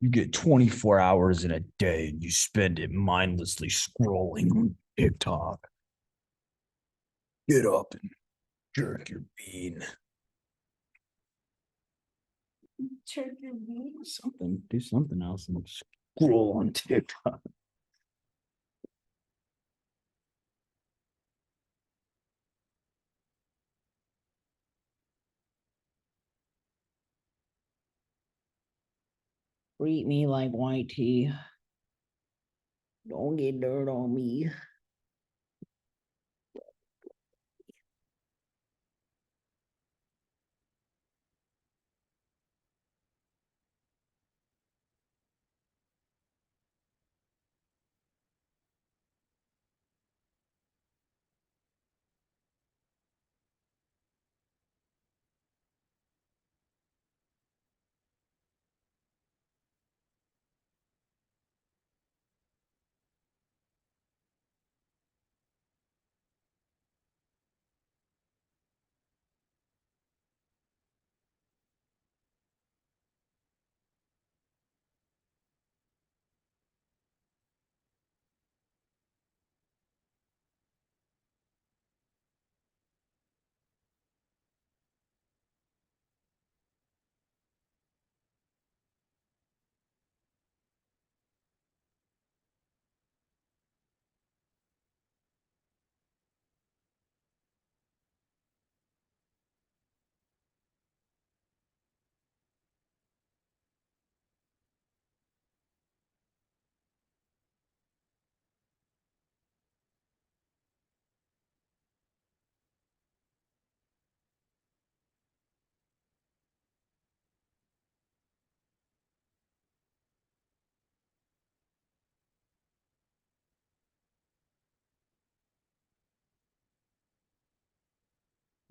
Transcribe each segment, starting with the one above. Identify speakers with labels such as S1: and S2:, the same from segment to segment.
S1: You get 24 hours in a day and you spend it mindlessly scrolling on TikTok. Get up and jerk your bean. Jerk your bean? Something. Do something else and scroll on TikTok. Treat me like white tea. Don't get dirt on me.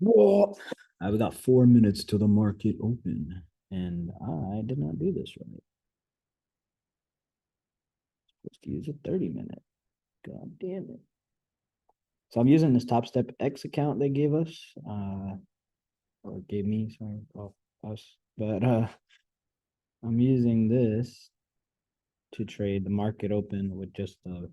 S1: Whoa. I've got 4 minutes till the market open, and I did not do this right. Supposed to use a 30-minute. God damn it. So I'm using this Top Step X account they gave us, or gave me, sorry, well, us. But I'm using this to trade the market open with just the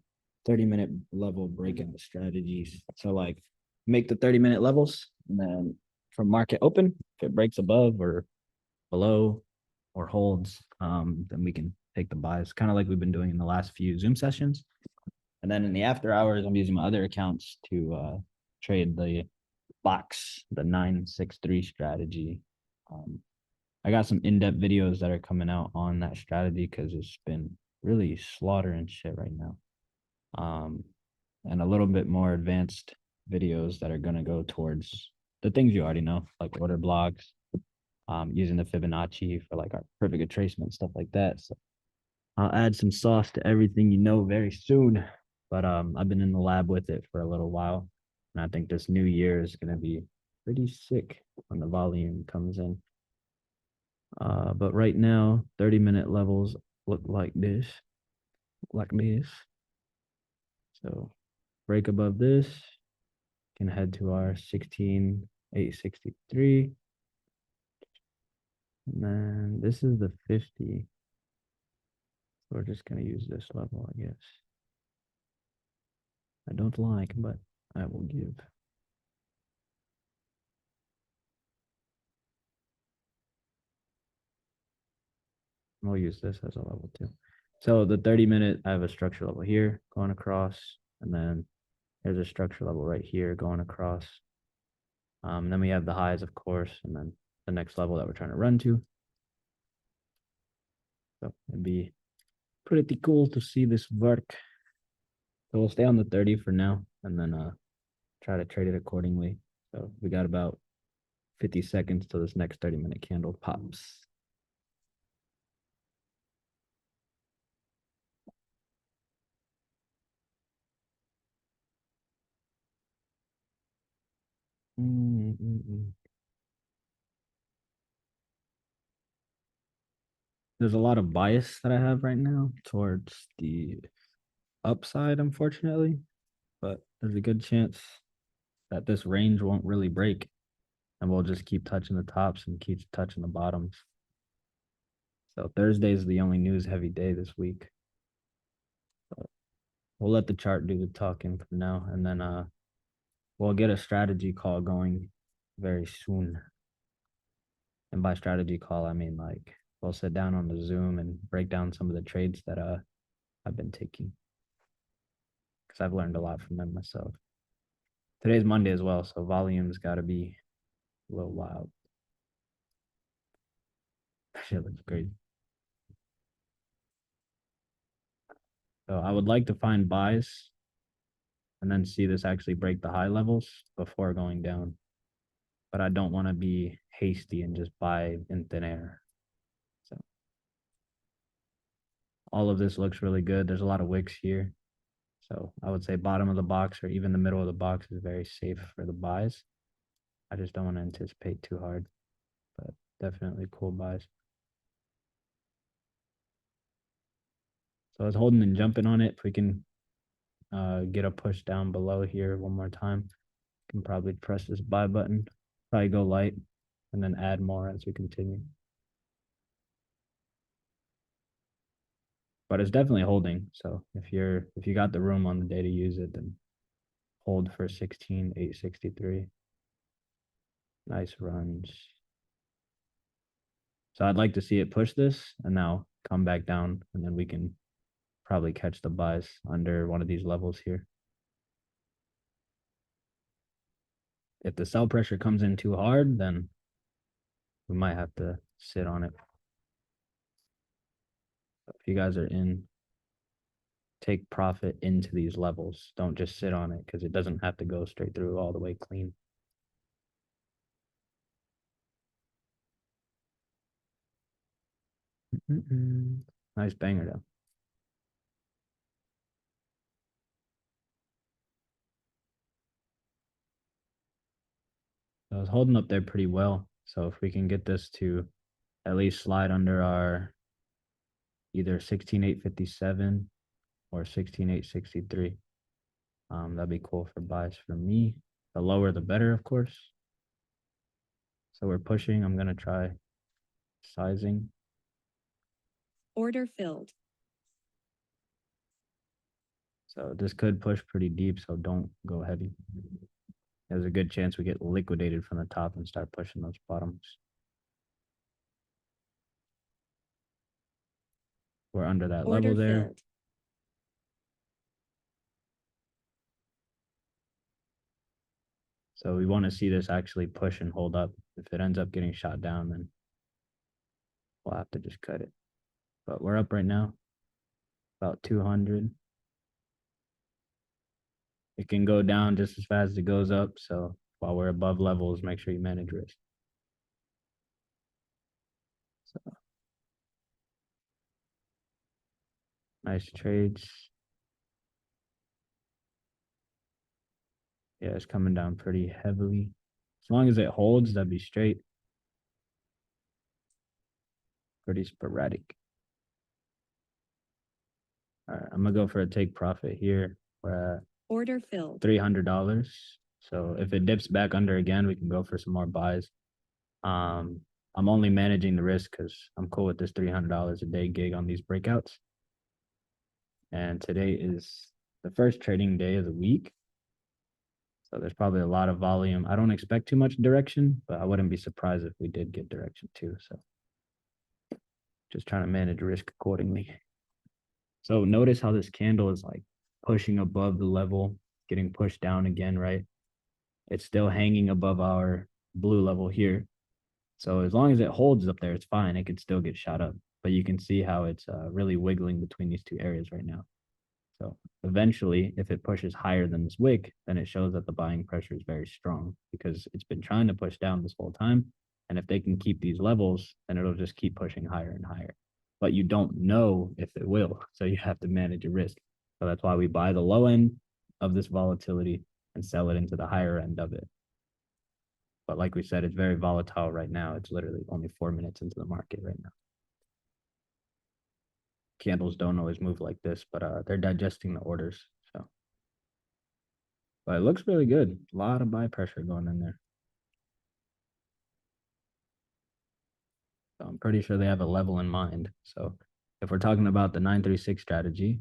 S1: 30-minute level breakout strategies. So like make the 30-minute levels, and then from market open, if it breaks above or below or holds, then we can take the buys, kind of like we've been doing in the last few Zoom sessions. And then in the after hours, I'm using my other accounts to trade the box, the 963 strategy. I got some in-depth videos that are coming out on that strategy because it's been really slaughtering shit right now. And a little bit more advanced videos that are going to go towards the things you already know, like order blocks, using the Fibonacci for like our perfect retracement, stuff like that. So I'll add some sauce to everything you know very soon. But I've been in the lab with it for a little while, and I think this new year is going to be pretty sick when the volume comes in. But right now, 30-minute levels look like this, like this. So break above this, can head to our 16,863. And then this is the 50. So we're just going to use this level, I guess. I don't like, but I will give. We'll use this as a level too. So the 30-minute, I have a structure level here going across, and then there's a structure level right here going across. Then we have the highs, of course, and then the next level that we're trying to run to. So it'd be pretty cool to see this work. So we'll stay on the 30 for now, and then try to trade it accordingly. So we got about 50 seconds till this next 30-minute candle pops. There's a lot of bias that I have right now towards the upside, unfortunately, but there's a good chance that this range won't really break, and we'll just keep touching the tops and keep touching the bottoms. So Thursday is the only news heavy day this week. But we'll let the chart do the talking for now, and then we'll get a strategy call going very soon. And by strategy call, I mean like we'll sit down on the Zoom and break down some of the trades that I've been taking, because I've learned a lot from them myself. Today's Monday as well, so volume's got to be a little wild. Shit looks great. So I would like to find buys and then see this actually break the high levels before going down. But I don't want to be hasty and just buy in thin air. So all of this looks really good. There's a lot of wicks here. So I would say bottom of the box or even the middle of the box is very safe for the buys. I just don't want to anticipate too hard, but definitely cool buys. So I was holding and jumping on it. If we can get a push down below here one more time, can probably press this buy button, probably go light, and then add more as we continue. But it's definitely holding. So if you got the room on the day to use it, then hold for 16,863. Nice runs. So I'd like to see it push this and now come back down, and then we can probably catch the buys under one of these levels here. If the sell pressure comes in too hard, then we might have to sit on it. If you guys are in, take profit into these levels. Don't just sit on it, because it doesn't have to go straight through all the way clean. Nice banger though. I was holding up there pretty well. So if we can get this to at least slide under our either 16,857 or 16,863, that'd be cool for buys for me. The lower the better, of course. So we're pushing. I'm gonna try sizing.
S2: Order filled.
S1: So this could push pretty deep, so don't go heavy. There's a good chance we get liquidated from the top and start pushing those bottoms. We're under that level there.
S2: Filled.
S1: So we want to see this actually push and hold up. If it ends up getting shot down, then we'll have to just cut it. But we're up right now, about 200. It can go down just as fast as it goes up. So while we're above levels, make sure you manage risk. So nice trades. Yeah, it's coming down pretty heavily. As long as it holds, that'd be straight. Pretty sporadic. All right, I'm gonna go for a take profit here. We're at
S2: order filled.
S1: $300. So if it dips back under again, we can go for some more buys. I'm only managing the risk because I'm cool with this $300 a day gig on these breakouts. And today is the first trading day of the week. So there's probably a lot of volume. I don't expect too much direction, but I wouldn't be surprised if we did get direction too. So just trying to manage risk accordingly. So notice how this candle is like pushing above the level, getting pushed down again, right? It's still hanging above our blue level here. So as long as it holds up there, it's fine. It could still get shot up. But you can see how it's really wiggling between these two areas right now. So eventually, if it pushes higher than this wick, then it shows that the buying pressure is very strong, because it's been trying to push down this whole time. And if they can keep these levels, then it'll just keep pushing higher and higher. But you don't know if it will. So you have to manage a risk. So that's why we buy the low end of this volatility and sell it into the higher end of it. But like we said, it's very volatile right now. It's literally only 4 minutes into the market right now. Candles don't always move like this, but they're digesting the orders. So, but it looks really good. A lot of buy pressure going in there. So I'm I'm pretty sure they have a level in mind. So if we're talking about the 936 strategy,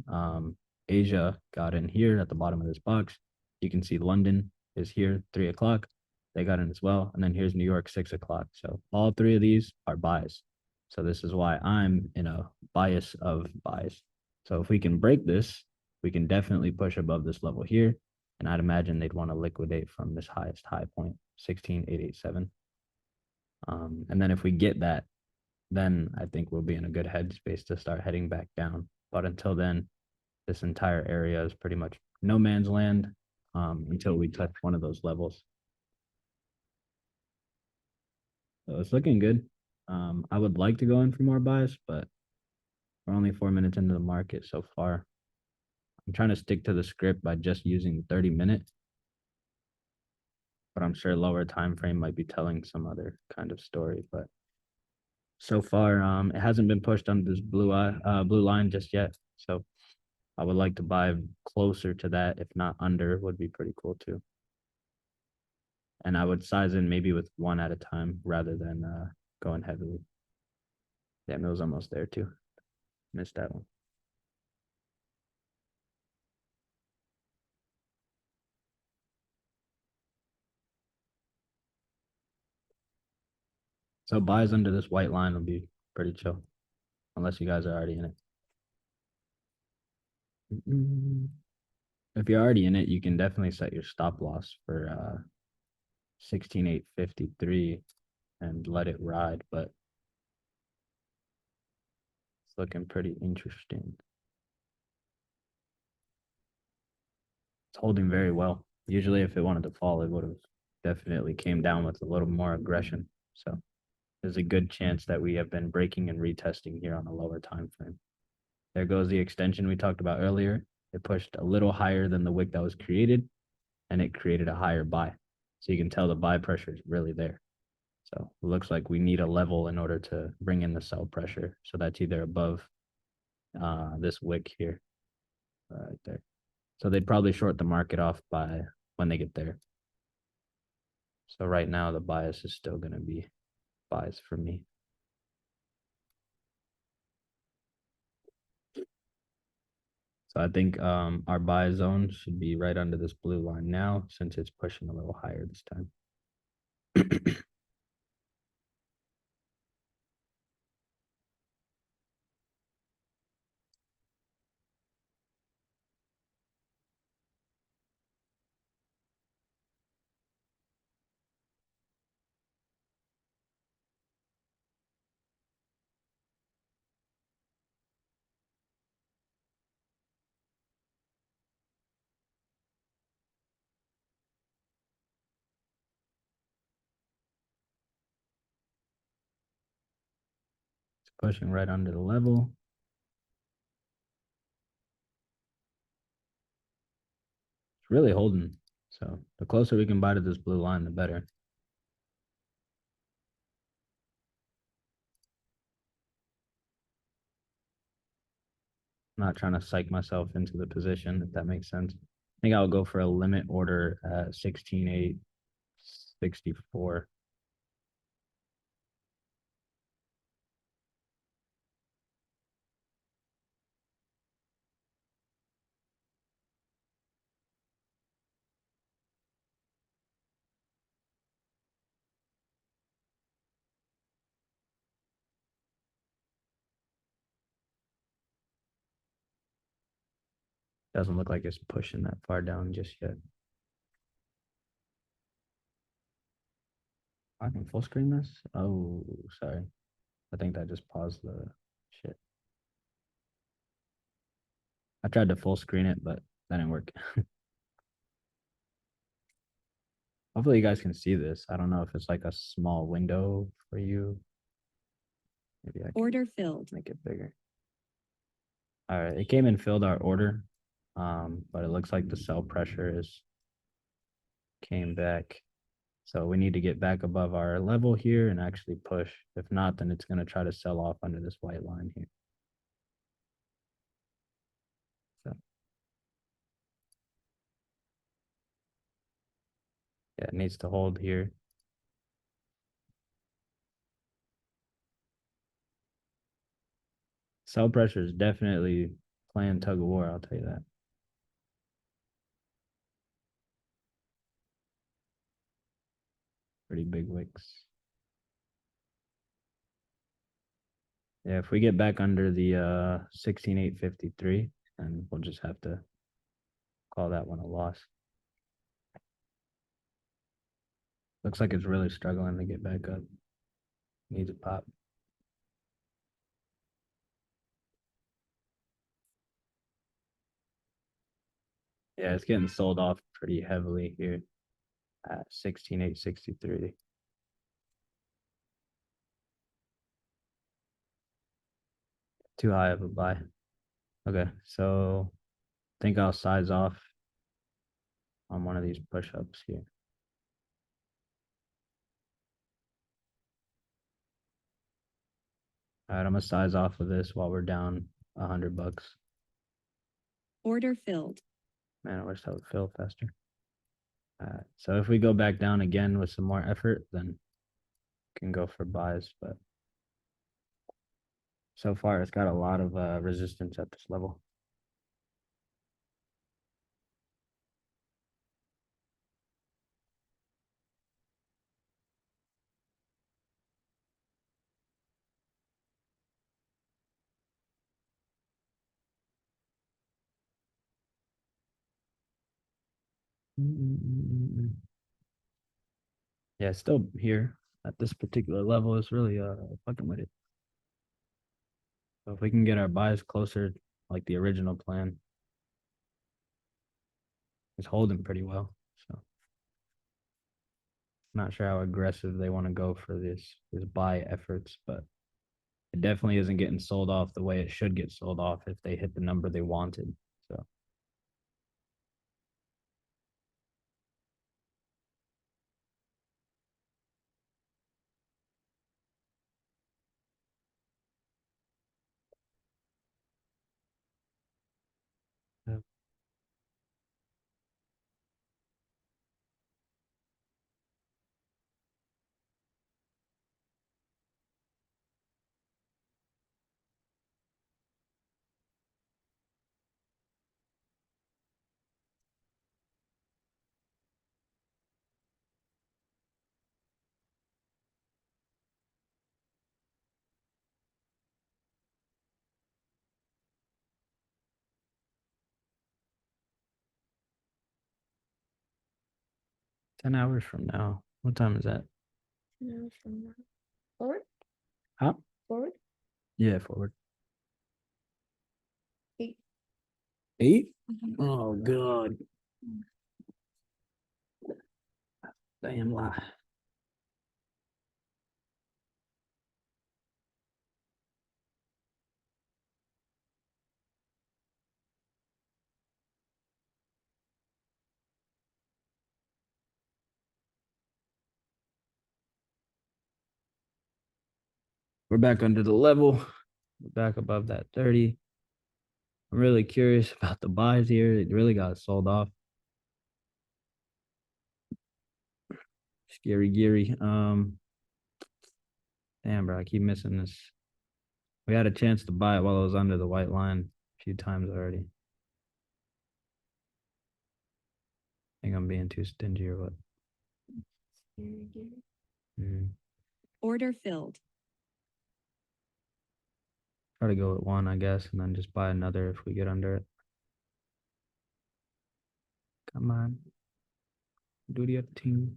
S1: Asia got in here at the bottom of this box. You can see London is here, 3 o'clock. They got in as well. And then here's New York, 6 o'clock. So all three of these are buys. So this is why I'm in a bias of buys. So if we can break this, we can definitely push above this level here. And I'd imagine they'd want to liquidate from this highest high point, 16,887. And then if we get that, then I think we'll be in a good headspace to start heading back down. But until then, this entire area is pretty much no man's land until we touch one of those levels. So it's looking good. I would like to go in for more buys, but we're only 4 minutes into the market so far. I'm trying to stick to the script by just using the 30-minute, but I'm sure lower time frame might be telling some other kind of story. But so far, it hasn't been pushed under this blue line just yet. So I would like to buy closer to that, if not under, would be pretty cool too. And I would size in maybe with one at a time rather than going heavily. Damn, it was almost there too. Missed that one. So buys under this white line would be pretty chill, unless you guys are already in it. If you're already in it, you can definitely set your stop loss for 16,853 and let it ride, but it's looking pretty interesting. It's holding very well. Usually if it wanted to fall, it would have definitely came down with a little more aggression. So there's a good chance that we have been breaking and retesting here on a lower time frame. There goes the extension we talked about earlier. It pushed a little higher than the wick that was created, and it created a higher buy. So you can tell the buy pressure is really there. So it looks like we need a level in order to bring in the sell pressure. So that's either above this wick here, right there. So they'd probably short the market off by when they get there. So right now the bias is still going to be buys for me. So I think our buy zone should be right under this blue line now, since it's pushing a little higher this time. It's pushing right under the level. It's really holding. So the closer we can buy to this blue line, the better. I'm not trying to psych myself into the position, if that makes sense. I think I'll go for a limit order at 16,864. Doesn't look like it's pushing that far down just yet. I can full screen this. Oh, sorry. I think that just paused the shit. I tried to full screen it, but that didn't work. Hopefully you guys can see this. I don't know if it's like a small window for you. Maybe I can
S2: Order filled.
S1: make it bigger. All right, it came and filled our order. But it looks like the sell pressure is came back. So we need to get back above our level here and actually push. If not, then it's going to try to sell off under this white line here. So yeah, it needs to hold here. Sell pressure is definitely playing tug of war, I'll tell you that. Pretty big wicks. Yeah, if we get back under the 16,853, then we'll just have to call that one a loss. Looks like it's really struggling to get back up. Needs a pop. Yeah, it's getting sold off pretty heavily here at 16,863. Too high of a buy. Okay, so I think I'll size off on one of these push-ups here. All right, I'm gonna size off of this while we're down $100.
S2: Order filled.
S1: Man, I wish that would fill faster. All right, so if we go back down again with some more effort, then can go for buys, but so far it's got a lot of resistance at this level. Yeah, it's still here at this particular level. It's really fucking with it. So if we can get our buys closer, like the original plan, it's holding pretty well. So not sure how aggressive they want to go for this buy efforts, but it definitely isn't getting sold off the way it should get sold off if they hit the number they wanted. So 10 hours from now. What time is that?
S3: 10 hours from now. Forward?
S1: Huh?
S3: Forward?
S1: Yeah, forward.
S3: 8.
S1: 8? Oh god. Damn lie. We're back under the level. We're back above that 30. I'm really curious about the buys here. It really got sold off. Scary Geary. Damn, bro, I keep missing this. We had a chance to buy it while it was under the white line a few times already. Think I'm being too stingy or what?
S2: Order filled.
S1: Try to go with one, I guess, and then just buy another if we get under it. Come on. Do your thing.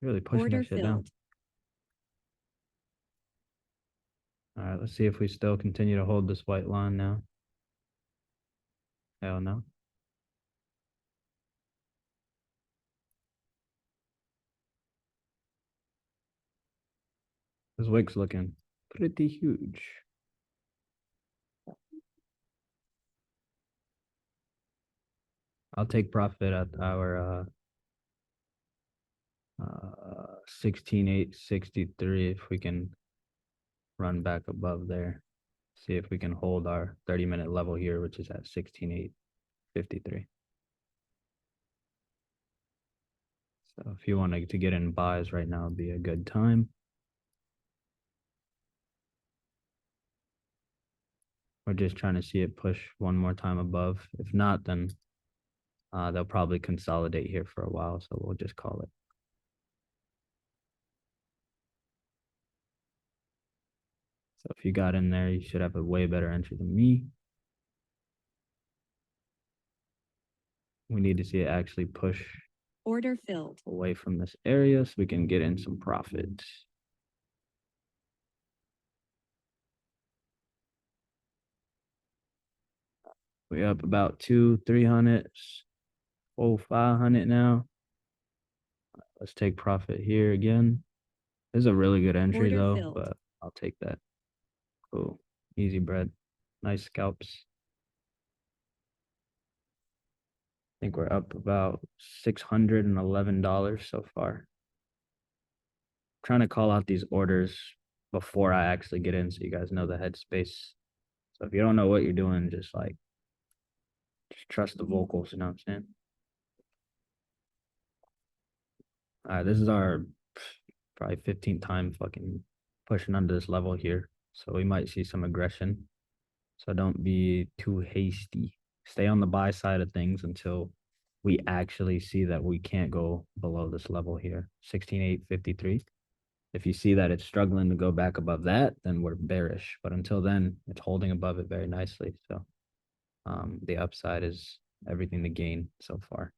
S1: Really pushing
S2: Order
S1: that shit down.
S2: filled.
S1: All right, let's see if we still continue to hold this white line now. Hell no. This wick's looking pretty huge. I'll take profit at our 16,863 if we can run back above there. See if we can hold our 30-minute level here, which is at 16,853. So if you want to get in buys right now, it'd be a good time. We're just trying to see it push one more time above. If not, then they'll probably consolidate here for a while, so we'll just call it. So if you got in there, you should have a way better entry than me. We need to see it actually push
S2: Order filled.
S1: away from this area so we can get in some profit. We up about 300, 500 now. Let's take profit here again. This is a really good entry
S2: Order
S1: though,
S2: filled.
S1: but I'll take that. Cool. Easy bread. Nice scalps. I think we're up about $611 so far. Trying to call out these orders before I actually get in so you guys know the headspace. So if you don't know what you're doing, just trust the vocals, you know what I'm saying? All right, this is our probably 15th time fucking pushing under this level here. So we might see some aggression. So don't be too hasty. Stay on the buy side of things until we actually see that we can't go below this level here, 16,853. If you see that it's struggling to go back above that, then we're bearish. But until then, it's holding above it very nicely. So the upside is everything to gain so far.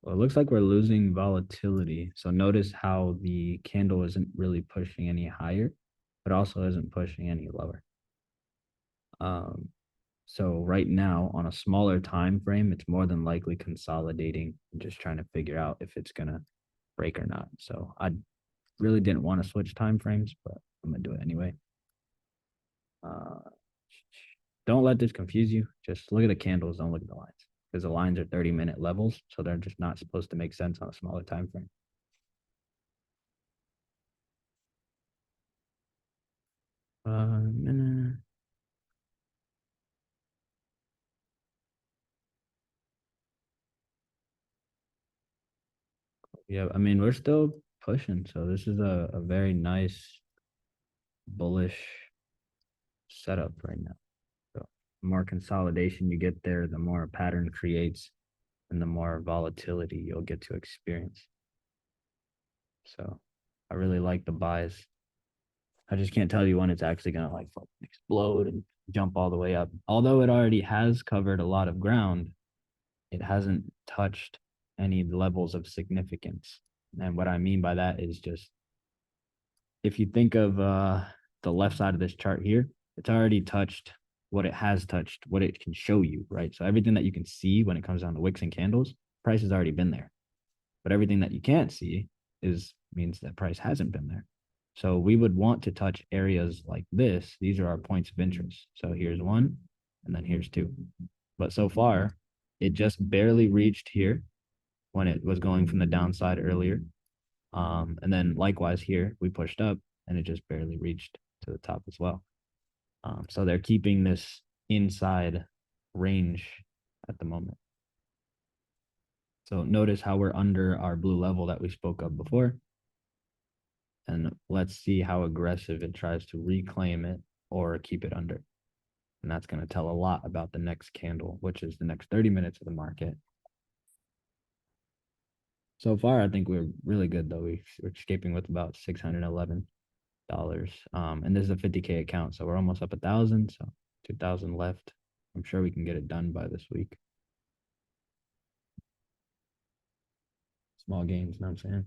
S1: Well, it looks like we're losing volatility. So notice how the candle isn't really pushing any higher, but also isn't pushing any lower. So right now on a smaller time frame, it's more than likely consolidating and just trying to figure out if it's gonna break or not. So I really didn't want to switch time frames, but I'm gonna do it anyway. Don't let this confuse you. Just look at the candles, don't look at the lines. Because the lines are 30-minute levels, so they're just not supposed to make sense on a smaller time frame. Minute. Yeah, I mean, we're still pushing, so this is a very nice bullish setup right now. So the more consolidation you get there, the more a pattern creates and the more volatility you'll get to experience. So I really like the buys. I just can't tell you when it's actually gonna like explode and jump all the way up. Although it already has covered a lot of ground, it hasn't touched any levels of significance. And what I mean by that is just if you think of the left side of this chart here, it's already touched what it has touched, what it can show you, right? So everything that you can see when it comes down to wicks and candles, price has already been there. But everything that you can't see means that price hasn't been there. So we would want to touch areas like this. These are our points of interest. So here's one, and then here's two. But so far, it just barely reached here when it was going from the downside earlier. And then likewise here, we pushed up and it just barely reached to the top as well. So they're keeping this inside range at the moment. So notice how we're under our blue level that we spoke of before. And let's see how aggressive it tries to reclaim it or keep it under. And that's going to tell a lot about the next candle, which is the next 30 minutes of the market. So far, I think we're really good, though. We're escaping with about $611. And this is a 50K account, so we're almost up 1,000, so 2,000 left. I'm sure we can get it done by this week. Small gains, you know what I'm saying?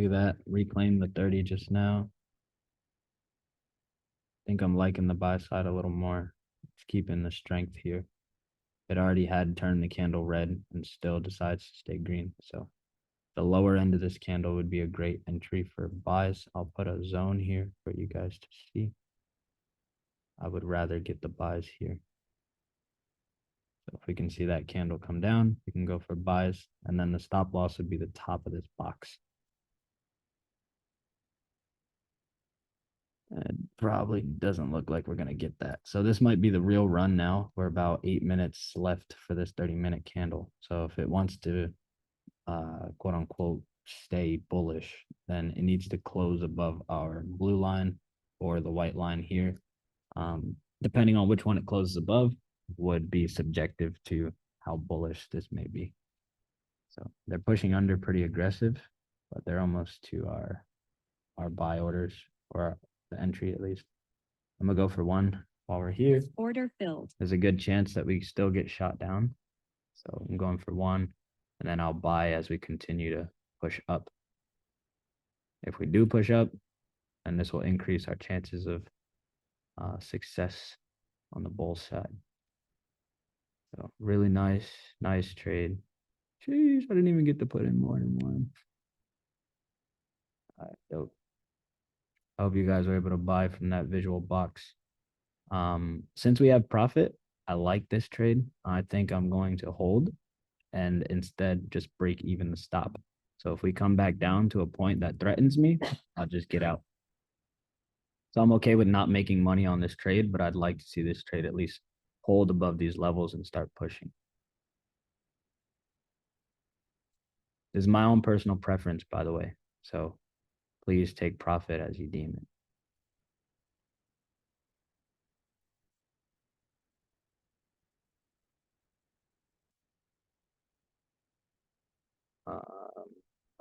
S1: Look at that. Reclaim the 30 just now. I think I'm liking the buy side a little more. It's keeping the strength here. It already had turned the candle red and still decides to stay green. So the lower end of this candle would be a great entry for buys. I'll put a zone here for you guys to see. I would rather get the buys here. So if we can see that candle come down, we can go for buys, and then the stop loss would be the top of this box. It probably doesn't look like we're going to get that. So this might be the real run now. We're about 8 minutes left for this 30-minute candle. So if it wants to, quote unquote, stay bullish, then it needs to close above our blue line or the white line here. Depending on which one it closes above would be subjective to how bullish this may be. So they're pushing under pretty aggressive, but they're almost to our buy orders, or the entry at least. I'm gonna go for one while we're here.
S2: Order filled.
S1: There's a good chance that we still get shot down. So I'm going for one, and then I'll buy as we continue to push up. If we do push up, then this will increase our chances of success on the bull side. So really nice trade. Jeez, I didn't even get to put in more than one. All right, dope. I hope you guys were able to buy from that visual box. Since we have profit, I like this trade. I think I'm going to hold and instead just break even the stop. So if we come back down to a point that threatens me, I'll just get out. So I'm okay with not making money on this trade, but I'd like to see this trade at least hold above these levels and start pushing. This is my own personal preference, by the way. So please take profit as you deem it.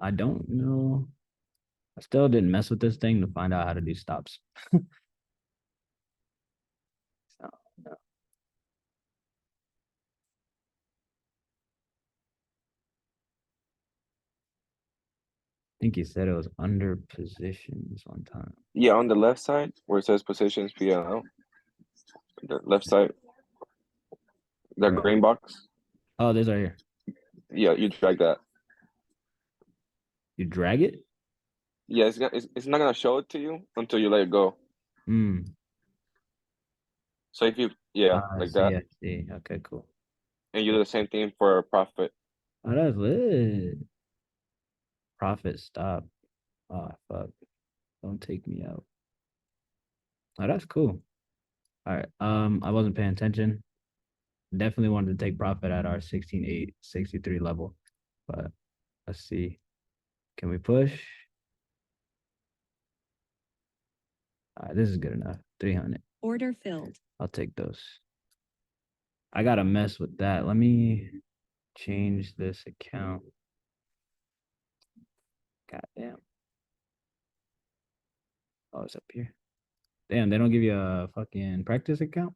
S1: I don't know. I still didn't mess with this thing to find out how to do stops. So, no. I think he said it was under positions one time.
S4: Yeah, on the left side where it says positions PL, the left side, the
S1: Right.
S4: green box.
S1: Oh, this right here.
S4: Yeah, you drag that.
S1: You drag it?
S4: Yeah, it's not gonna show it to you until you let it go. So if you like that,
S1: I see. Okay, cool.
S4: and you do the same thing for profit.
S1: Oh, that's lit. Profit stop. Oh, fuck. Don't take me out. Oh, that's cool. All right. I wasn't paying attention. Definitely wanted to take profit at our 16.863 level. But let's see. Can we push? All right, this is good enough. 300.
S2: Order filled.
S1: I'll take those. I gotta mess with that. Let me change this account. God damn. Oh, it's up here. Damn, they don't give you a fucking practice account?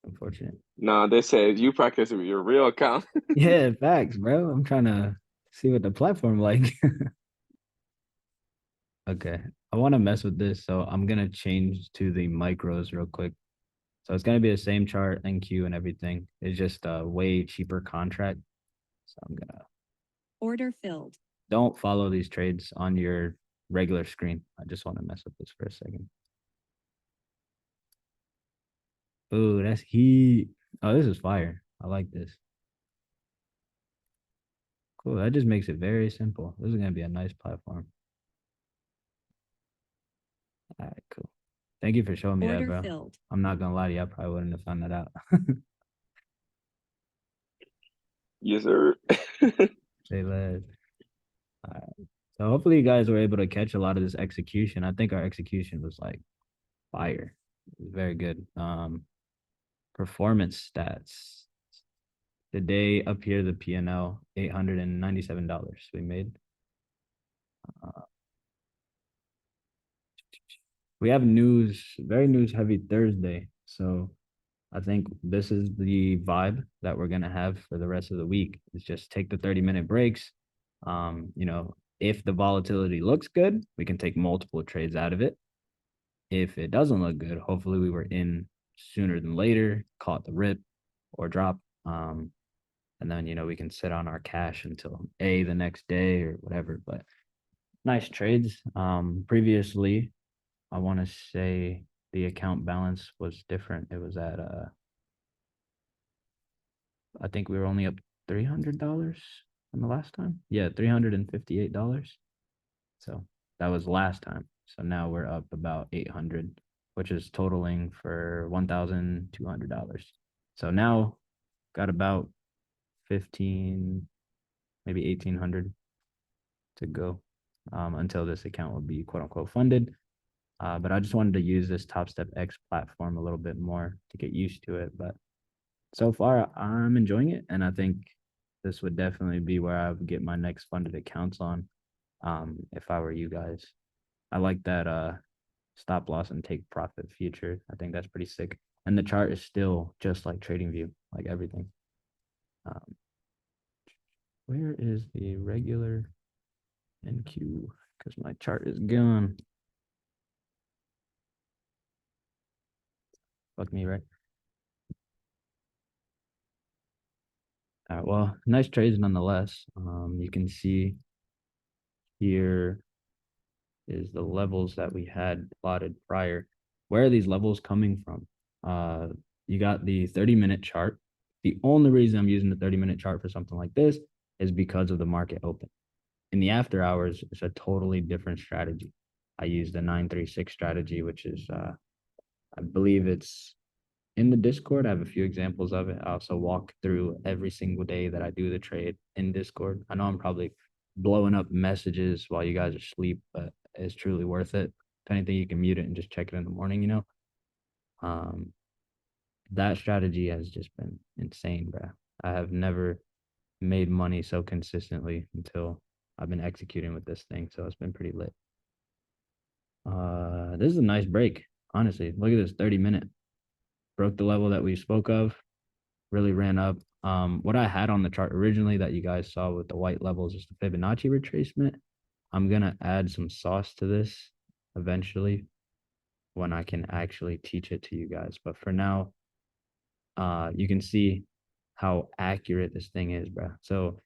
S1: Unfortunate.
S4: Nah, they said you practice with your real account.
S1: Yeah, facts, bro. I'm trying to see what the platform like. Okay. I want to mess with this, so I'm gonna change to the micros real quick. So it's gonna be the same chart, NQ and everything. It's just a way cheaper contract. So I'm gonna
S2: Order filled.
S1: don't follow these trades on your regular screen. I just want to mess with this for a second. Ooh, that's heat. Oh, this is fire. I like this. Cool. That just makes it very simple. This is gonna be a nice platform. All right, cool. Thank you for showing me that,
S2: Order
S1: bro.
S2: filled.
S1: I'm not gonna lie to you, I probably wouldn't have found that out.
S4: Yes, sir.
S1: Say less. All right. So hopefully you guys were able to catch a lot of this execution. I think our execution was like fire. It was very good. Performance stats. The day up here, the P&L, $897 we made. We have news, very news heavy Thursday. So I think this is the vibe that we're gonna have for the rest of the week. Is just take the 30-minute breaks. If the volatility looks good, we can take multiple trades out of it. If it doesn't look good, hopefully we were in sooner than later, caught the rip or drop. And then we can sit on our cash until the next day or whatever. But nice trades. Previously, I want to say the account balance was different. It was at I think we were only up $300 from the last time. Yeah, $358. So that was last time. So now we're up about 800, which is totaling for $1,200. So now got about 15, maybe 1,800 to go until this account will be quote unquote funded. But I just wanted to use this Top Step X platform a little bit more to get used to it. But so far, I'm enjoying it. And I think this would definitely be where I would get my next funded accounts on if I were you guys. I like that stop loss and take profit feature. I think that's pretty sick. And the chart is still just like TradingView, like everything. Where is the regular NQ? Because my chart is gone. Fuck me, right? All right, well, nice trades nonetheless. You can see here is the levels that we had plotted prior. Where are these levels coming from? You got the 30-minute chart. The only reason I'm using the 30-minute chart for something like this is because of the market open. In the after hours, it's a totally different strategy. I use the 936 strategy, which is, I believe it's in the Discord. I have a few examples of it. I also walk through every single day that I do the trade in Discord. I know I'm probably blowing up messages while you guys are asleep, but it's truly worth it. If anything, you can mute it and just check it in the morning, That strategy has just been insane, bro. I have never made money so consistently until I've been executing with this thing. So it's been pretty lit. This is a nice break. Honestly, look at this 30-minute. Broke the level that we spoke of, really ran up. What I had on the chart originally that you guys saw with the white levels is the Fibonacci retracement. I'm gonna add some sauce to this eventually when I can actually teach it to you guys. But for now, you can see how accurate this thing is, bro. So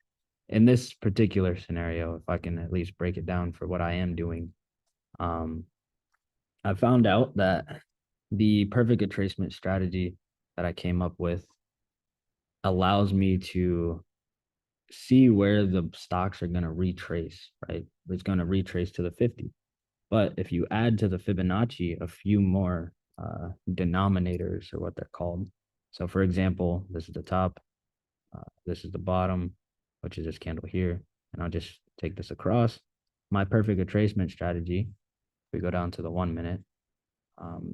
S1: in this particular scenario, if I can at least break it down for what I am doing, I found out that the perfect retracement strategy that I came up with allows me to see where the stocks are going to retrace, right? It's going to retrace to the 50. But if you add to the Fibonacci a few more denominators, or what they're called. So for example, this is the top, this is the bottom, which is this candle here. And I'll just take this across. My perfect retracement strategy, we go down to the 1 minute.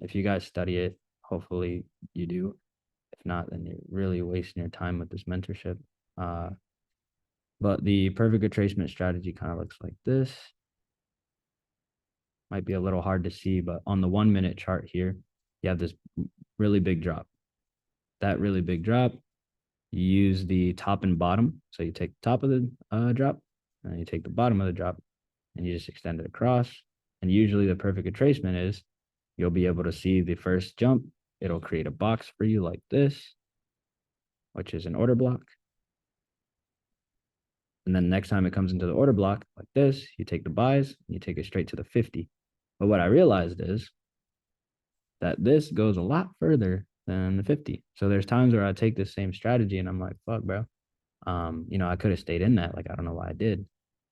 S1: If you guys study it, hopefully you do. If not, then you're really wasting your time with this mentorship. But the perfect retracement strategy kind of looks like this. Might be a little hard to see, but on the 1 minute chart here, you have this really big drop. That really big drop, you use the top and bottom. So you take the top of the drop, and you take the bottom of the drop, and you just extend it across. And usually the perfect retracement is you'll be able to see the first jump. It'll create a box for you like this, which is an order block. And then next time it comes into the order block like this, you take the buys, and you take it straight to the 50. But what I realized is that this goes a lot further than the 50. So there's times where I take this same strategy and I'm like, fuck, bro. I could have stayed in that. Like, I don't know why I did.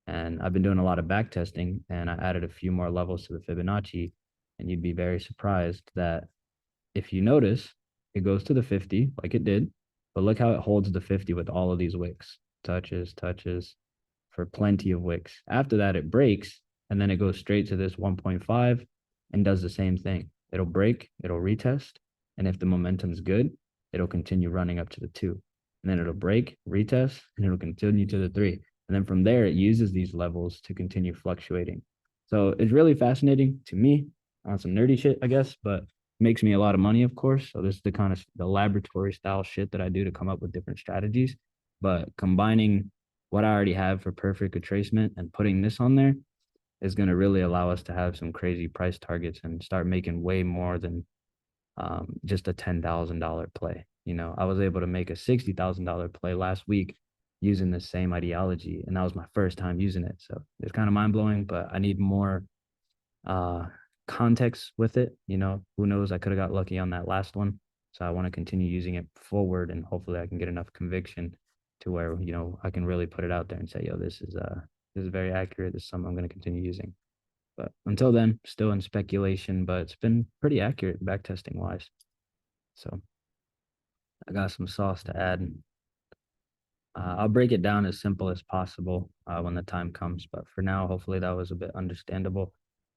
S1: And I've been doing a lot of back testing, and I added a few more levels to the Fibonacci, and you'd be very surprised that if you notice, it goes to the 50 like it did, but look how it holds the 50 with all of these wicks, touches for plenty of wicks. After that, it breaks, and then it goes straight to this 1.5 and does the same thing. It'll break, it'll retest, and if the momentum's good, it'll continue running up to the 2. And then it'll break, retest, and it'll continue to the 3. And then from there, it uses these levels to continue fluctuating. So it's really fascinating to me on some nerdy shit, I guess, but makes me a lot of money, of course. So this is the kind of the laboratory style shit that I do to come up with different strategies. But combining what I already have for perfect retracement and putting this on there is going to really allow us to have some crazy price targets and start making way more than just a $10,000 play. You know, I was able to make a $60,000 play last week using the same ideology, and that was my first time using it. So it's kind of mind blowing, but I need more uh context with it. You know, who knows? I could have got lucky on that last one. So I want to continue using it forward, and hopefully I can get enough conviction to where, you know, I can really put it out there and say, yo, this is very accurate. This is something I'm going to continue using. But until then, still in speculation, but it's been pretty accurate back testing wise. So I got some sauce to add. I'll break it down as simple as possible when the time comes. But for now, hopefully that was a bit understandable.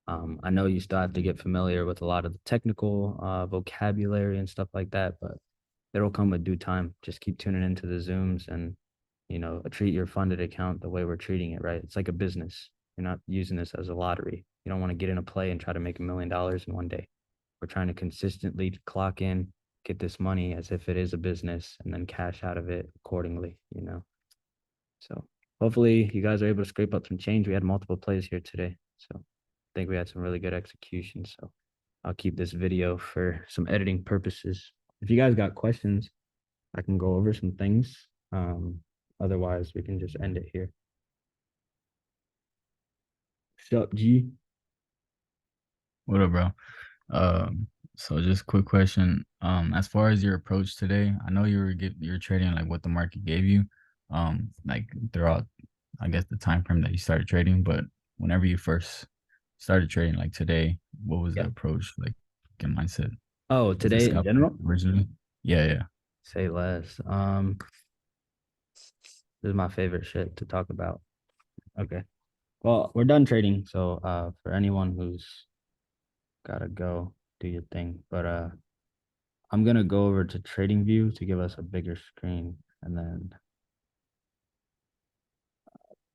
S1: I know you still have to get familiar with a lot of the technical vocabulary and stuff like that, but it'll come with due time. Just keep tuning into the Zooms and, you know, treat your funded account the way we're treating it, right? It's like a business. You're not using this as a lottery. You don't want to get in a play and try to make $1 million in one day. We're trying to consistently clock in, get this money as if it is a business, and then cash out of it accordingly, you know? So hopefully you guys are able to scrape up some change. We had multiple plays here today. So I think we had some really good execution. So I'll keep this video for some editing purposes. If you guys got questions, I can go over some things. Otherwise, we can just end it here. What's up, G?
S5: What up, bro? So just quick question. As far as your approach today, I know you're trading like what the market gave you, like throughout, I guess, the time frame that you started trading. But whenever you first started trading, like today, what was the approach like and mindset?
S1: Oh,
S5: Was it
S1: today in
S5: scalping
S1: general?
S5: originally? Yeah.
S1: Say less. This is my favorite shit to talk about. Okay. Well, we're done trading. So for anyone who's gotta go, do your thing. But I'm gonna go over to trading view to give us a bigger screen, and then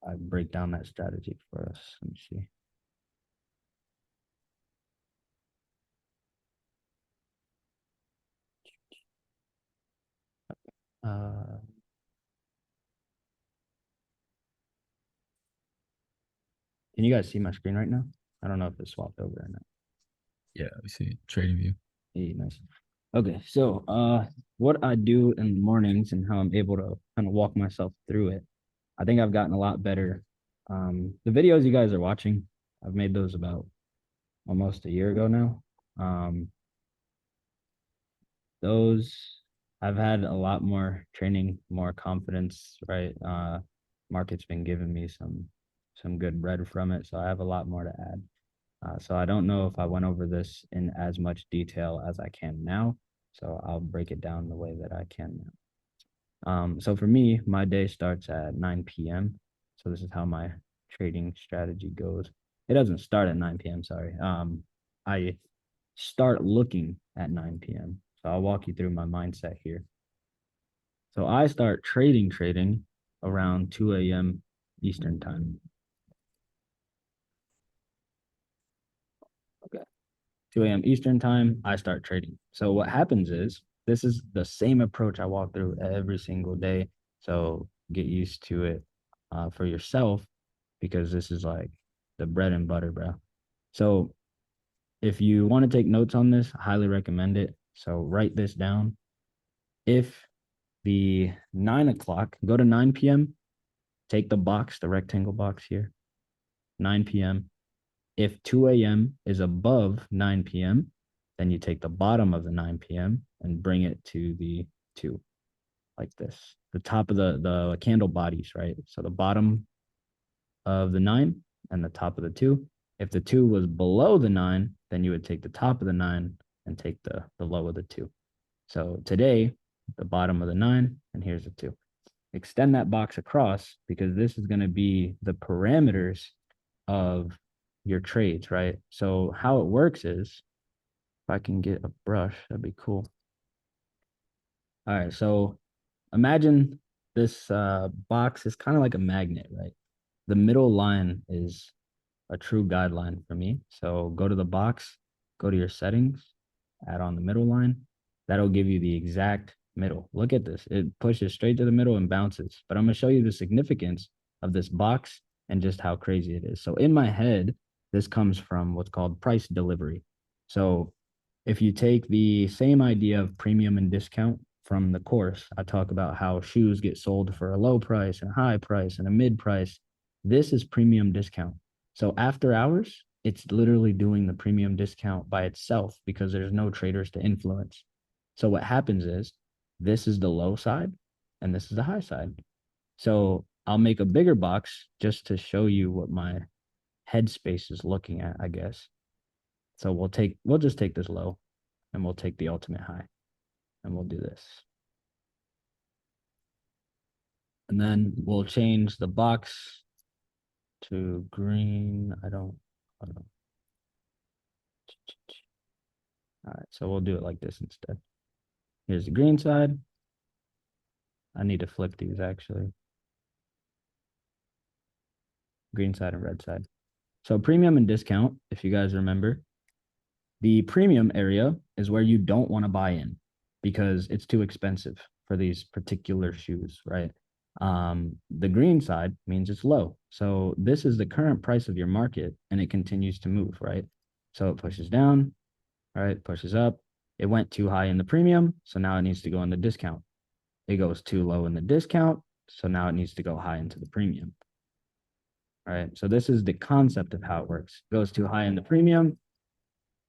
S1: I break down that strategy for us. Let me see. Can you guys see my screen right now? I don't know if it's swapped over or not.
S5: Yeah, we see trading view.
S1: Hey, nice. Okay, so what I do in the mornings and how I'm able to kind of walk myself through it, I think I've gotten a lot better. The videos you guys are watching, I've made those about almost a year ago now. Those I've had a lot more training, more confidence, right? Market's been giving me some good bread from it, so I have a lot more to add. So I don't know if I went over this in as much detail as I can now, so I'll break it down the way that I can now. So for me, my day starts at 9 p.m. So this is how my trading strategy goes. It doesn't start at 9 p.m., sorry. I start looking at 9 p.m. So I'll walk you through my mindset here. So I start trading around 2 a.m. Eastern time. Okay. 2 a.m. Eastern time, I start trading. So what happens is this is the same approach I walk through every single day. So get used to it for yourself, because this is like the bread and butter, bro. So if you want to take notes on this, I highly recommend it. So write this down. If the 9 o'clock, go to 9 p.m., take the box, the rectangle box here, 9 p.m. If 2 a.m. is above 9 p.m., then you take the bottom of the 9 p.m. and bring it to the 2, like this. The top of the candle bodies, right? So the bottom of the 9 and the top of the 2. If the 2 was below the 9, then you would take the top of the 9 and take the low of the 2. So today, the bottom of the 9, and here's the 2. Extend that box across, because this is going to be the parameters of your trades, right? So how it works is, if I can get a brush, that'd be cool. All right, so imagine this box is kind of like a magnet, right? The middle line is a true guideline for me. So go to the box, go to your settings,
S5: add on the middle line, that'll give you the exact middle. Look at this. It pushes straight to the middle and bounces. But I'm going to show you the significance of this box and just how crazy it is. So in my head, this comes from what's called price delivery. So if you take the same idea of premium and discount from the course, I talk about how shoes get sold for a low price and a high price and a mid price. This is premium discount. So after hours, it's literally doing the premium discount by itself because there's no traders to influence. So what happens is this is the low side and this is the high side. So I'll make a bigger box just to show you what my headspace is looking at, I guess. So we'll just take this low and we'll take the ultimate high and we'll do this. And then we'll change the box to green. I don't know. All right, so we'll do it like this instead. Here's the green side. I need to flip these actually. Green side and red side. So premium and discount, if you guys remember, the premium area is where you don't want to buy in because it's too expensive for these particular shoes, right? The green side means it's low. So this is the current price of your market and it continues to move, right? So it pushes down, all right, pushes up. It went too high in the premium, so now it needs to go in the discount. It goes too low in the discount, so now it needs to go high into the premium. All right, so this is the concept of how it works. Goes too high in the premium,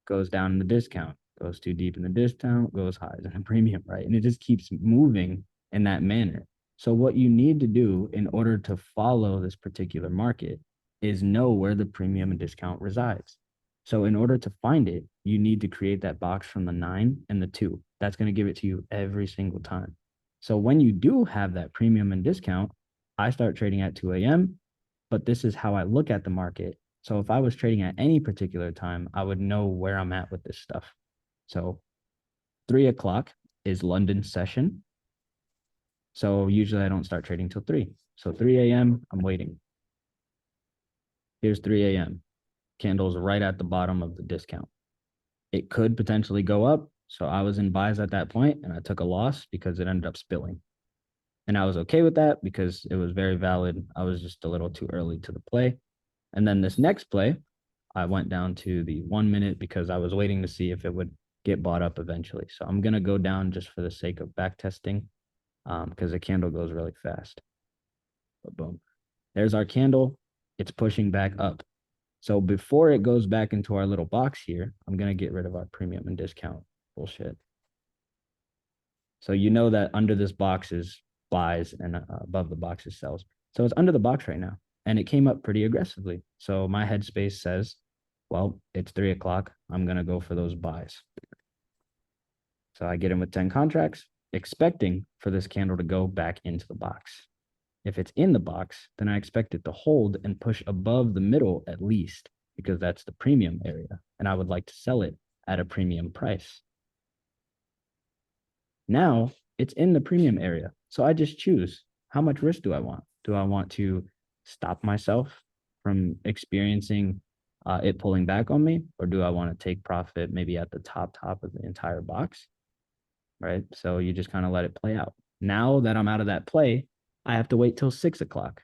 S5: goes down in the discount, goes too deep in the discount, goes high in the premium, right? And it just keeps moving in that manner. So what you need to do in order to follow this particular market is know where the premium and discount resides. So in order to find it, you need to create that box from the 9 and the 2. That's going to give it to you every single time. So when you do have that premium and discount, I start trading at 2 a.m., but this is how I look at the market. So if I was trading at any particular time, I would know where I'm at with this stuff. So 3 o'clock is London session. So usually I don't start trading till 3. So 3 a.m., I'm waiting. Here's 3 a.m. Candles right at the bottom of the discount. It could potentially go up. So I was in buys at that point and I took a loss because it ended up spilling. And I was okay with that because it was very valid. I was just a little too early to the play. And then this next play, I went down to the 1 minute because I was waiting to see if it would get bought up eventually. So I'm going to go down just for the sake of back testing because the candle goes really fast. But boom, there's our candle. It's pushing back up. So before it goes back into our little box here, I'm going to get rid of our premium and discount bullshit. So you know that under this box is buys and above the box is sells. So it's under the box right now. And it came up pretty aggressively. So my headspace says, well, it's 3 o'clock. I'm going to go for those buys. So I get in with 10 contracts, expecting for this candle to go back into the box. If it's in the box, then I expect it to hold and push above the middle at least, because that's the premium area. And I would like to sell it at a premium price. Now it's in the premium area. So I just choose how much risk do I want? Do I want to stop myself from experiencing it pulling back on me? Or do I want to take profit maybe at the top of the entire box? Right? So you just kind of let it play out. Now that I'm out of that play, I have to wait till 6 o'clock,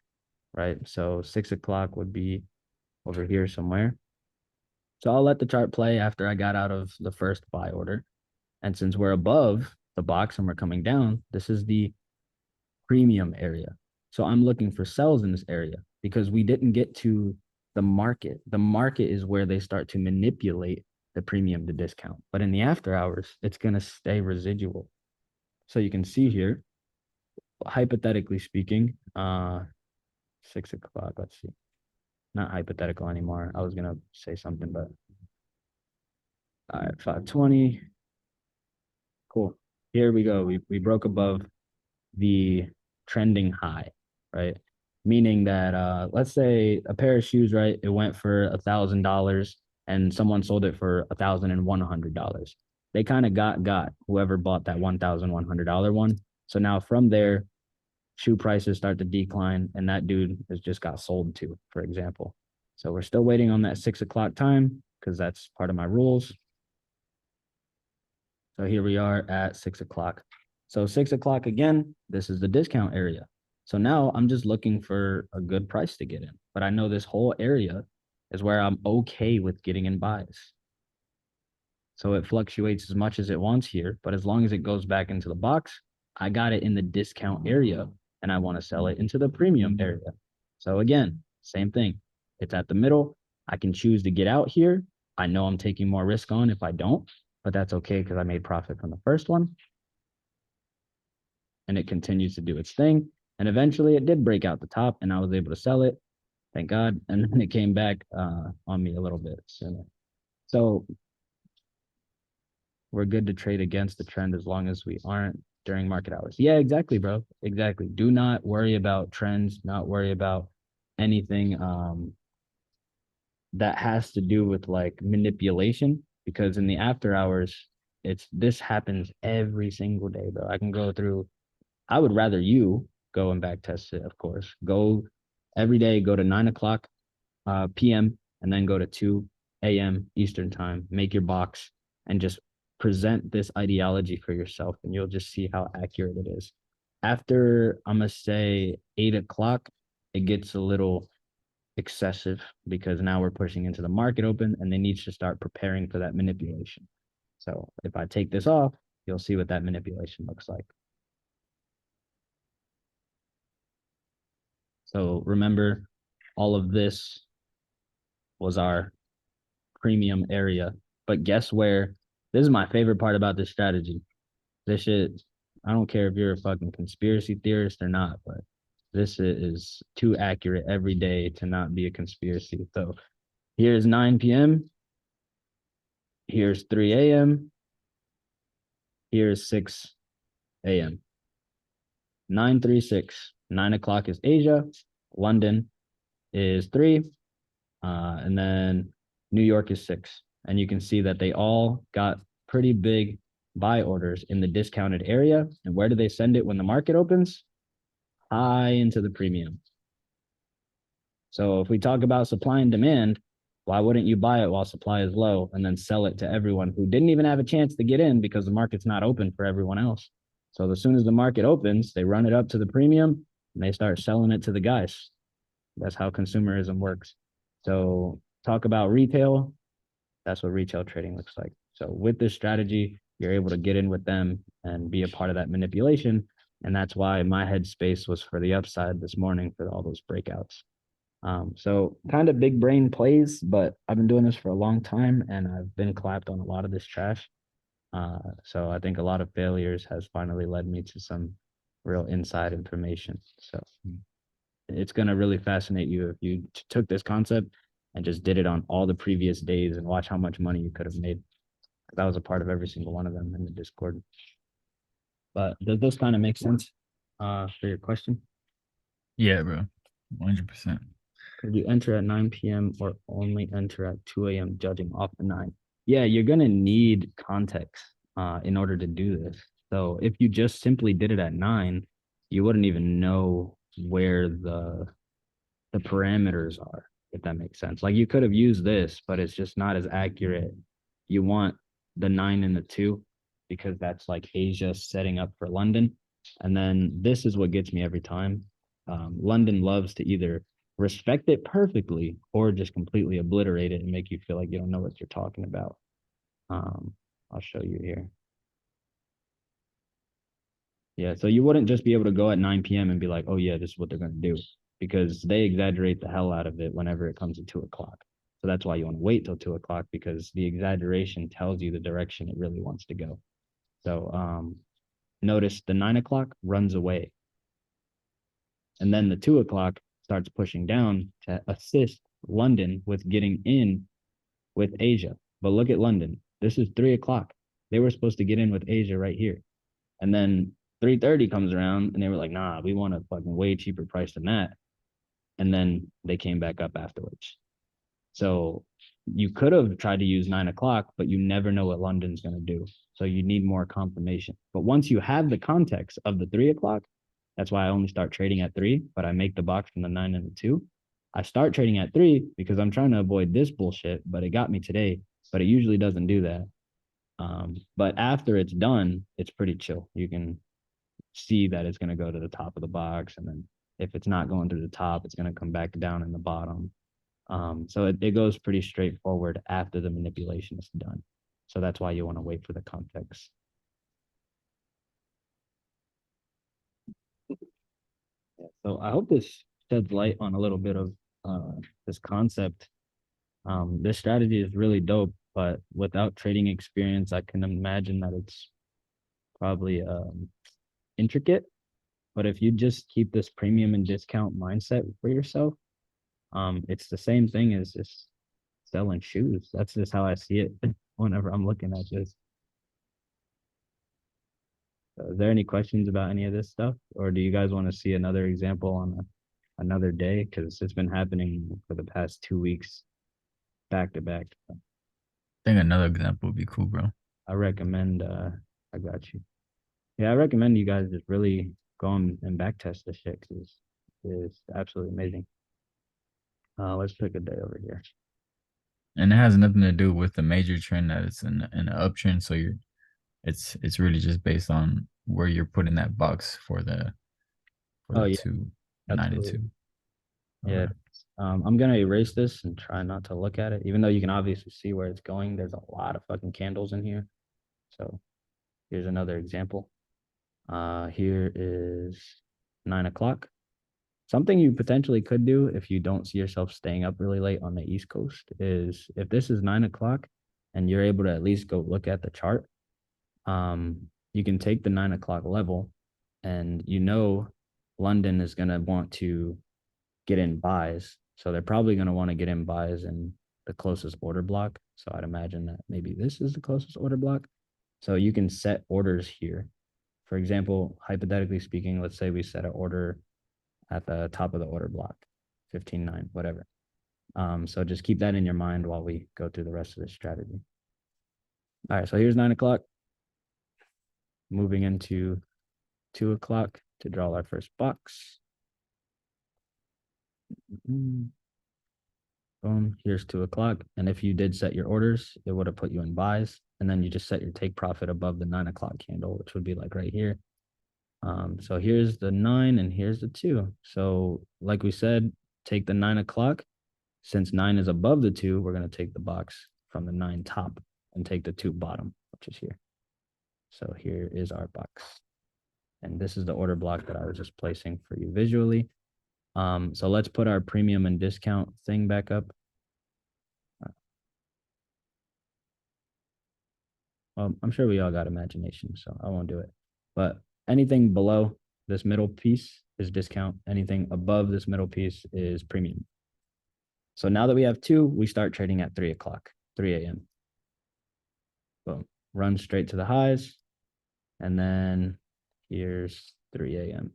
S5: right? So 6 o'clock would be over here somewhere. So I'll let the chart play after I got out of the first buy order. And since we're above the box and we're coming down, this is the premium area. So I'm looking for sells in this area because we didn't get to the market. The market is where they start to manipulate the premium to discount. But in the after hours, it's going to stay residual. So you can see here, hypothetically speaking, 6 o'clock, let's see. Not hypothetical anymore. I was going to say something, but all right, 520. Cool. Here we go. We broke above the trending high, right? Meaning that let's say a pair of shoes, right? It went for $1,000 and someone sold it for $1,100. They kind of got whoever bought that $1,100 one. So now from there, shoe prices start to decline and that dude has just got sold to, for example. So we're still waiting on that 6 o'clock time because that's part of my rules. So here we are at 6 o'clock. So 6 o'clock again, this is the discount area. So now I'm just looking for a good price to get in, but I know this whole area is where I'm okay with getting in buys. So it fluctuates as much as it wants here, but as long as it goes back into the box, I got it in the discount area and I want to sell it into the premium area. So again, same thing. It's at the middle. I can choose to get out here. I know I'm taking more risk on if I don't, but that's okay because I made profit from the first one. And it continues to do its thing. And eventually it did break out the top and I was able to sell it. Thank God. And then it came back on me a little bit sooner. So we're good to trade against the trend as long as we aren't during market hours. Yeah, exactly, bro. Exactly. Do not worry about trends, not worry about anything that has to do with like manipulation, because in the after hours, this happens every single day, bro. I can go through, I would rather you go and back test it, of course. Go every day, go to 9 o'clock PM and then go to 2 a.m. Eastern time, make your box and just present this ideology for yourself and you'll just see how accurate it is. After, I'm going to say 8 o'clock, it gets a little excessive because now we're pushing into the market open and they need to start preparing for that manipulation. So if I take this off, you'll see what that manipulation looks like. So remember, all of this was our premium area. But guess where? This is my favorite part about this strategy. This shit, I don't care if you're a fucking conspiracy theorist or not, but this is too accurate every day to not be a conspiracy. So here's 9 p.m. Here's 3 a.m. Here's 6 a.m. 936. 9 o'clock is Asia. London is 3. And then New York is 6. And you can see that they all got pretty big buy orders in the discounted area. And where do they send it when the market opens? High into the premium. So if we talk about supply and demand, why wouldn't you buy it while supply is low and then sell it to everyone who didn't even have a chance to get in because the market's not open for everyone else? So as soon as the market opens, they run it up to the premium and they start selling it to the guys. That's how consumerism works. So talk about retail. That's what retail trading looks like. So with this strategy, you're able to get in with them and be a part of that manipulation. And that's why my headspace was for the upside this morning for all those breakouts. So kind of big brain plays, but I've been doing this for a long time and I've been clapped on a lot of this trash. So I think a lot of failures has finally led me to some real inside information. So it's going to really fascinate you if you took this concept and just did it on all the previous days and watch how much money you could have made. That was a part of every single one of them in the Discord. But does this kind of make sense for your question? Yeah, bro. 100%.
S1: Could you enter at 9 p.m. or only enter at 2 a.m. judging off the 9? Yeah, you're going to need context in order to do this. So if you just simply did it at 9, you wouldn't even know where the parameters are, if that makes sense. Like you could have used this, but it's just not as accurate. You want the 9 and the 2 because that's like Asia setting up for London. And then this is what gets me every time. London loves to either respect it perfectly or just completely obliterate it and make you feel like you don't know what you're talking about. I'll show you here. Yeah, so you wouldn't just be able to go at 9 p.m. and be like, oh yeah, this is what they're going to do, because they exaggerate the hell out of it whenever it comes to 2 o'clock. So that's why you want to wait till 2 o'clock, because the exaggeration tells you the direction it really wants to go. So notice the 9 o'clock runs away. And then the 2 o'clock starts pushing down to assist London with getting in with Asia. But look at London. This is 3 o'clock. They were supposed to get in with Asia right here. And then 3:30 comes around and they were like, nah, we want a fucking way cheaper price than that. And then they came back up afterwards. So you could have tried to use 9 o'clock, but you never know what London's going to do. So you need more confirmation. But once you have the context of the 3 o'clock, that's why I only start trading at 3, but I make the box from the 9 and the 2. I start trading at 3 because I'm trying to avoid this bullshit, but it got me today. But it usually doesn't do that. But after it's done, it's pretty chill. You can see that it's going to go to the top of the box. And then if it's not going through the top, it's going to come back down in the bottom. So it goes pretty straightforward after the manipulation is done. So that's why you want to wait for the context. So I hope this sheds light on a little bit of this concept. This strategy is really dope, but without trading experience, I can imagine that it's probably intricate. But if you just keep this premium and discount mindset for yourself, it's the same thing as just selling shoes. That's just how I see it whenever I'm looking at this. So is there any questions about any of this stuff, or do you guys want to see another example on another day? Because it's been happening for the past 2 weeks, back to back.
S5: I think another example would be cool, bro.
S1: I recommend. I got you. Yeah, I recommend you guys just really go on and back test this shit because it's absolutely amazing. Let's pick a day over here.
S5: And it has nothing to do with the major trend that it's in an uptrend. So it's really just based on where you're putting that box for the
S1: Oh, yeah,
S5: 292.
S1: absolutely. Yeah.
S5: Alright.
S1: I'm gonna erase this and try not to look at it, even though you can obviously see where it's going. There's a lot of fucking candles in here. So here's another example. Here is 9 o'clock. Something you potentially could do if you don't see yourself staying up really late on the East Coast is if this is 9 o'clock and you're able to at least go look at the chart, you can take the 9 o'clock level and London is going to want to get in buys. So they're probably going to want to get in buys in the closest order block. So I'd imagine that maybe this is the closest order block. So you can set orders here. For example, hypothetically speaking, let's say we set an order at the top of the order block, 15.9, whatever. So just keep that in your mind while we go through the rest of this strategy. All right, so here's 9 o'clock. Moving into 2 o'clock to draw our first box. Boom, here's 2 o'clock. And if you did set your orders, it would have put you in buys. And then you just set your take profit above the 9 o'clock candle, which would be like right here. So here's the 9 and here's the 2. So like we said, take the 9 o'clock. Since 9 is above the 2, we're going to take the box from the 9 top and take the 2 bottom, which is here. So here is our box. And this is the order block that I was just placing for you visually. So let's put our premium and discount thing back up. Well, I'm sure we all got imagination, so I won't do it. But anything below this middle piece is discount. Anything above this middle piece is premium. So now that we have 2, we start trading at 3 o'clock, 3 a.m. Boom. Run straight to the highs. And then here's 3 a.m.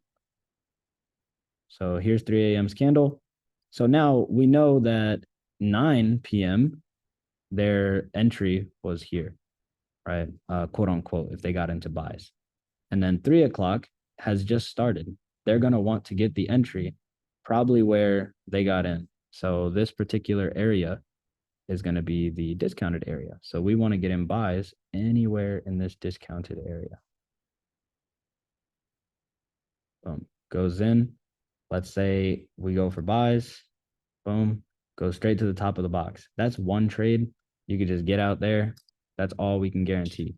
S1: So here's 3 a.m.'s candle. So now we know that 9 p.m., their entry was here, right? Quote unquote, if they got into buys. And then 3 o'clock has just started. They're going to want to get the entry probably where they got in. So this particular area is going to be the discounted area. So we want to get in buys anywhere in this discounted area. Boom, goes in. Let's say we go for buys. Boom, goes straight to the top of the box. That's one trade. You could just get out there. That's all we can guarantee.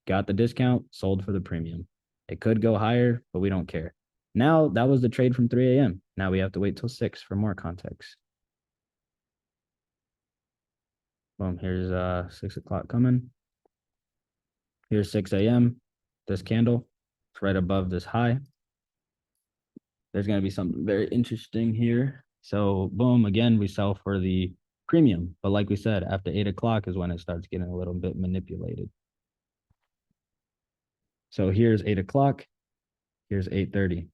S1: Got the discount, sold for the premium. It could go higher, but we don't care. Now that was the trade from 3 a.m. Now we have to wait till 6 for more context. Boom, here's 6 o'clock coming. Here's 6 a.m. This candle, it's right above this high. There's going to be something very interesting here. So boom, again, we sell for the premium. But like we said, after 8 o'clock is when it starts getting a little bit manipulated. So here's 8 o'clock. Here's 8:30.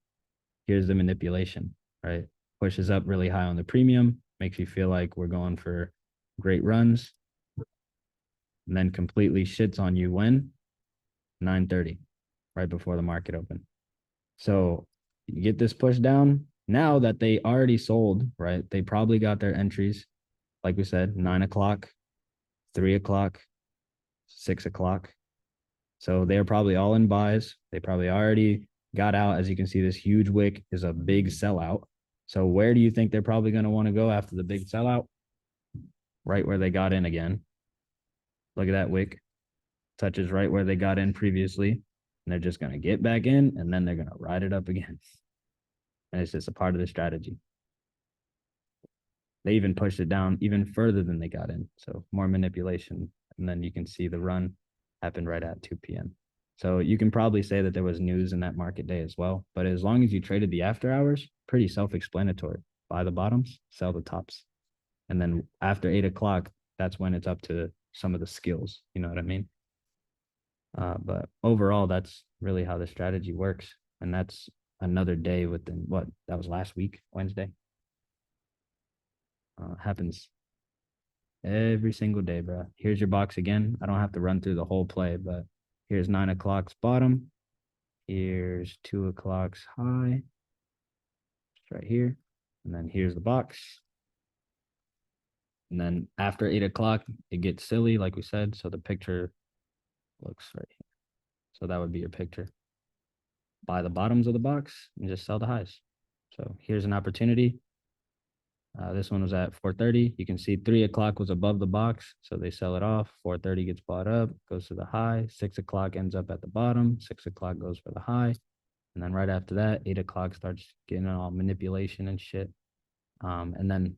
S1: Here's the manipulation, right? Pushes up really high on the premium, makes you feel like we're going for great runs, and then completely shits on you when 9:30, right before the market open. So you get this push down. Now that they already sold, right? They probably got their entries, like we said, 9 o'clock, 3 o'clock, 6 o'clock. So they're probably all in buys. They probably already got out. As you can see, this huge wick is a big sellout. So where do you think they're probably going to want to go after the big sellout? Right where they got in again. Look at that wick. Touches right where they got in previously. And they're just going to get back in and then they're going to ride it up again. And it's just a part of the strategy. They even pushed it down even further than they got in. So more manipulation. And then you can see the run happened right at 2 p.m. So you can probably say that there was news in that market day as well. But as long as you traded the after hours, pretty self-explanatory. Buy the bottoms, sell the tops. And then after 8 o'clock, that's when it's up to some of the skills. You know what I mean? But overall, that's really how the strategy works. And that's another day within what? That was last week, Wednesday. Happens every single day, bro. Here's your box again. I don't have to run through the whole play, but here's 9 o'clock's bottom. Here's 2 o'clock's high. It's right here. And then here's the box. And then after 8 o'clock, it gets silly, like we said. So the picture looks right here. So that would be your picture. Buy the bottoms of the box and just sell the highs. So here's an opportunity. This one was at 4:30. You can see 3 o'clock was above the box, so they sell it off. 4:30 gets bought up, goes to the high. 6 o'clock ends up at the bottom. 6 o'clock goes for the high. And then right after that, 8 o'clock starts getting all manipulation and shit. And then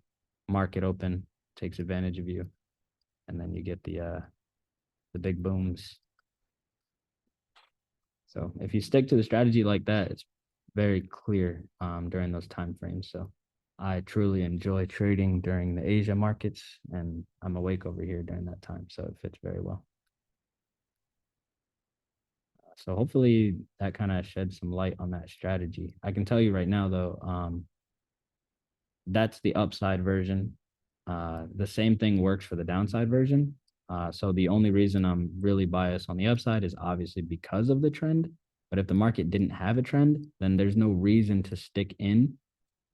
S1: market open takes advantage of you. And then you get the big booms. So if you stick to the strategy like that, it's very clear during those time frames. So I truly enjoy trading during the Asia markets, and I'm awake over here during that time, so it fits very well. So hopefully that kind of sheds some light on that strategy. I can tell you right now, though, that's the upside version. The same thing works for the downside version. So the only reason I'm really biased on the upside is obviously because of the trend. But if the market didn't have a trend, then there's no reason to stick in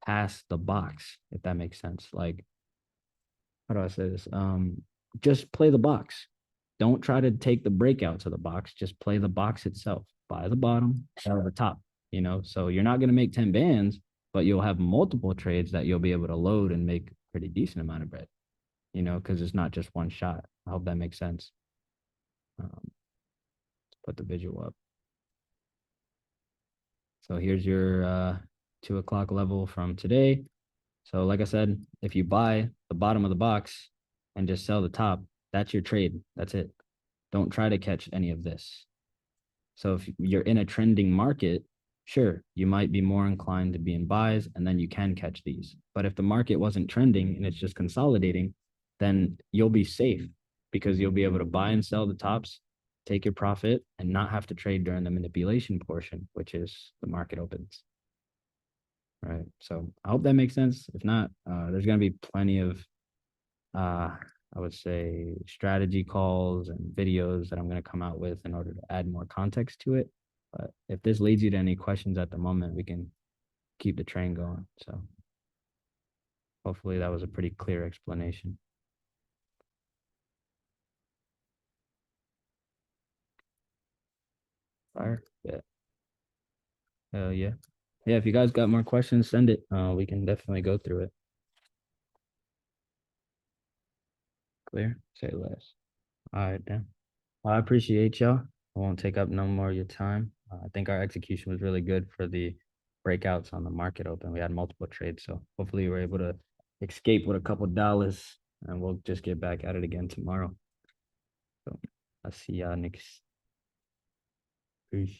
S1: past the box, if that makes sense. Like, how do I say this? Just play the box. Don't try to take the breakout to the box. Just play the box itself. Buy the bottom, sell the top. You know, so you're not going to make 10 bands, but you'll have multiple trades that you'll be able to load and make a pretty decent amount of bread. You know, because it's not just one shot. I hope that makes sense. Let's put the visual up. So here's your 2 o'clock level from today. So like I said, if you buy the bottom of the box and just sell the top, that's your trade. That's it. Don't try to catch any of this. So if you're in a trending market, sure, you might be more inclined to be in buys and then you can catch these. But if the market wasn't trending and it's just consolidating, then you'll be safe because you'll be able to buy and sell the tops, take your profit, and not have to trade during the manipulation portion, which is the market opens. Right. So I hope that makes sense. If not, there's going to be plenty of, I would say, strategy calls and videos that I'm going to come out with in order to add more context to it. But if this leads you to any questions at the moment, we can keep the train going. So hopefully that was a pretty clear explanation. Fire? Yeah. Hell yeah. Yeah, if you guys got more questions, send it. We can definitely go through it. Clear? Say less. All right, then. Well, I appreciate y'all. I won't take up no more of your time. I think our execution was really good for the breakouts on the market open. We had multiple trades, so hopefully we were able to escape with a couple dollars, and we'll just get back at it again tomorrow. So I'll see y'all next. Peace.